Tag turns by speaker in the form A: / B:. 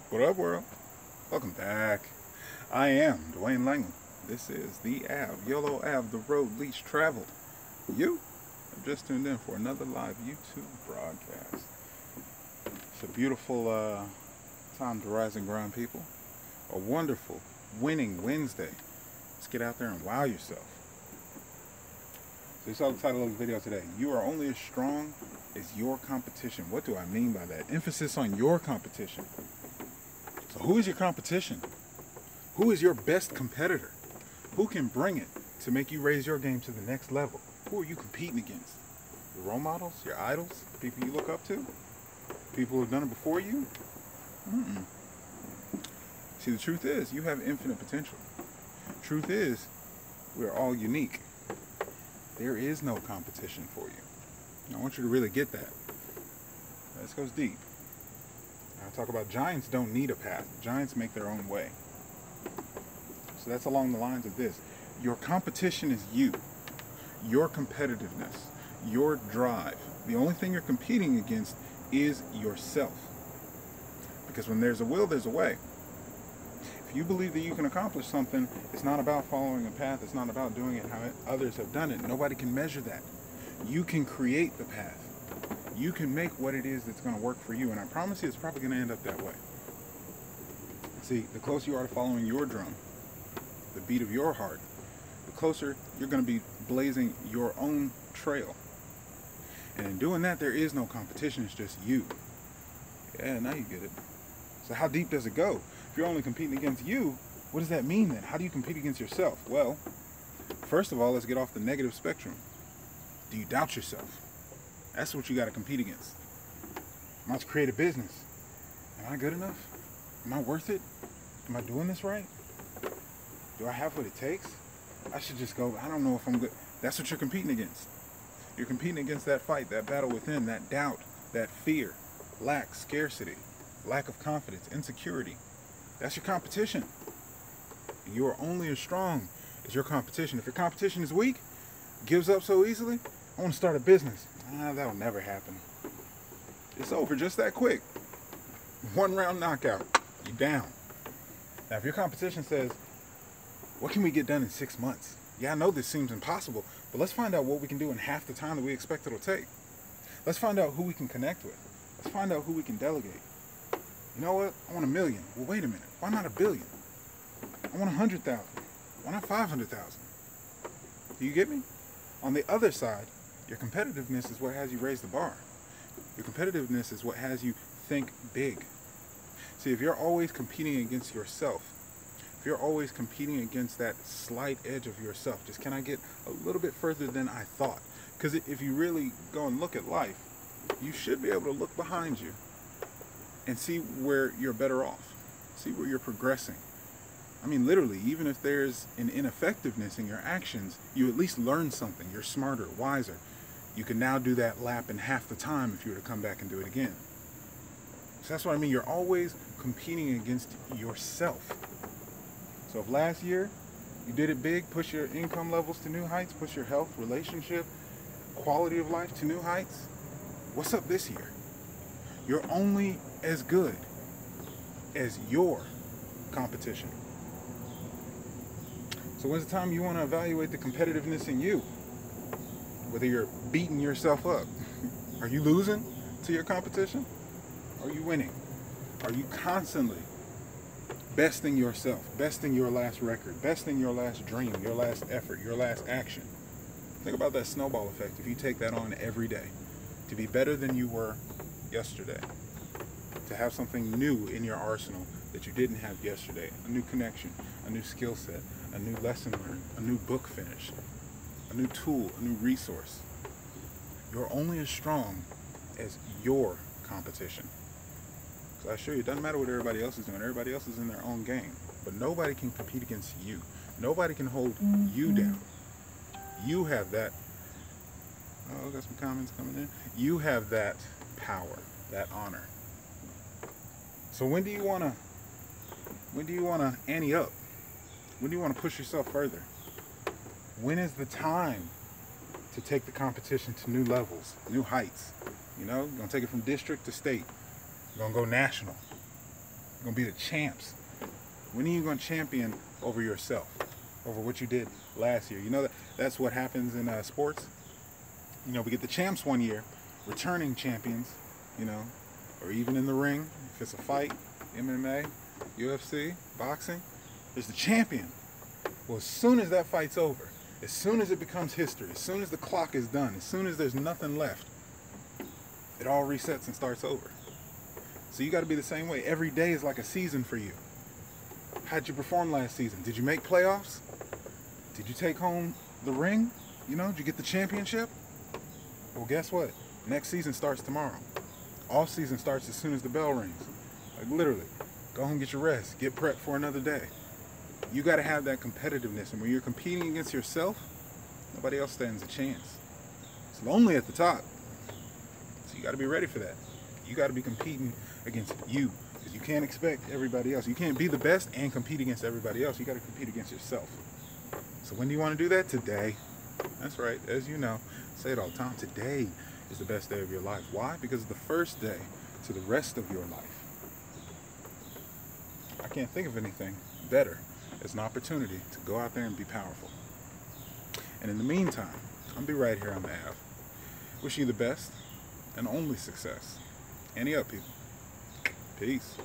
A: What up, world? Welcome back. I am Dwayne Langham. This is the Ave, Yolo Ave, the road least traveled. You have just tuned in for another live YouTube broadcast. It's a beautiful time to rise and grind, people. A wonderful winning Wednesday. Let's get out there and wow yourself. So you saw the title of the video today. You are only as strong as your competition. What do I mean by that? Emphasis on your competition. So who is your competition? Who is your best competitor? Who can bring it to make you raise your game to the next level? Who are you competing against? Your role models? Your idols? People you look up to? People who have done it before you? See, the truth is, you have infinite potential. Truth is, we're all unique. There is no competition for you. I want you to really get that. This goes deep. I talk about giants don't need a path. Giants make their own way. So that's along the lines of this. Your competition is you. Your competitiveness. Your drive. The only thing you're competing against is yourself. Because when there's a will, there's a way. If you believe that you can accomplish something, it's not about following a path. It's not about doing it how others have done it. Nobody can measure that. You can create the path. You can make what it is that's going to work for you. And I promise you, it's probably going to end up that way. See, the closer you are to following your drum, the beat of your heart, the closer you're going to be blazing your own trail. And in doing that, there is no competition. It's just you. Yeah, now you get it. So how deep does it go? If you're only competing against you, what does that mean then? How do you compete against yourself? Well, first of all, let's get off the negative spectrum. Do you doubt yourself? That's what you got to compete against. I'm about to create a business. Am I good enough? Am I worth it? Am I doing this right? Do I have what it takes? I should just go, I don't know if I'm good. That's what you're competing against. You're competing against that fight, that battle within, that doubt, that fear, lack, scarcity, lack of confidence, insecurity. That's your competition. You are only as strong as your competition. If your competition is weak, gives up so easily, I want to start a business. That'll never happen. It's over just that quick. One round knockout. You're down. Now, if your competition says, what can we get done in 6 months? Yeah, I know this seems impossible, but let's find out what we can do in half the time that we expect it'll take. Let's find out who we can connect with. Let's find out who we can delegate. You know what? I want 1 million. Well, wait a minute. Why not 1 billion? I want 100,000. Why not 500,000? Do you get me? On the other side, your competitiveness is what has you raise the bar. Your competitiveness is what has you think big. See, if you're always competing against yourself, if you're always competing against that slight edge of yourself, just can I get a little bit further than I thought? Because if you really go and look at life, you should be able to look behind you and see where you're better off. See where you're progressing. I mean, literally, even if there's an ineffectiveness in your actions, you at least learn something. You're smarter, wiser. You can now do that lap in half the time if you were to come back and do it again. So that's what I mean. You're always competing against yourself. So if last year you did it big, push your income levels to new heights, push your health, relationship, quality of life to new heights, what's up this year? You're only as good as your competition. So when's the time you want to evaluate the competitiveness in you? Whether you're beating yourself up. Are you losing to your competition? Are you winning? Are you constantly besting yourself, besting your last record, besting your last dream, your last effort, your last action? Think about that snowball effect if you take that on every day. To be better than you were yesterday. To have something new in your arsenal that you didn't have yesterday. A new connection, a new skill set, a new lesson learned, a new book finished, a new tool, a new resource. You're only as strong as your competition. So I assure you, it doesn't matter what everybody else is doing. Everybody else is in their own game. But nobody can compete against you. Nobody can hold you down. You have that. Oh, got some comments coming in. You have that power, that honor. So when do you want to ante up? When do you want to push yourself further? When is the time to take the competition to new levels, new heights? You know, you're going to take it from district to state. You're going to go national. You're going to be the champs. When are you going to champion over yourself, over what you did last year? You know that's what happens in sports. You know, we get the champs one year, returning champions, you know, or even in the ring, if it's a fight, MMA, UFC, boxing, there's the champion. Well, as soon as that fight's over, as soon as it becomes history, as soon as the clock is done, as soon as there's nothing left, it all resets and starts over. So you got to be the same way. Every day is like a season for you. How'd you perform last season? Did you make playoffs? Did you take home the ring? You know, did you get the championship? Well, guess what? Next season starts tomorrow. Off season starts as soon as the bell rings. Like literally, go home, get your rest, get prepped for another day. You got to have that competitiveness, and when you're competing against yourself, nobody else stands a chance. It's lonely at the top, so you got to be ready for that. You got to be competing against you, because you can't expect everybody else. You can't be the best and compete against everybody else. You got to compete against yourself. So when do you want to do that? Today. That's right. As you know, I say it all the time. Today is the best day of your life. Why? Because it's the first day to the rest of your life. I can't think of anything better as an opportunity to go out there and be powerful. And in the meantime, I'll be right here on the Ave. Wishing you the best and only success. Ante up, people. Peace.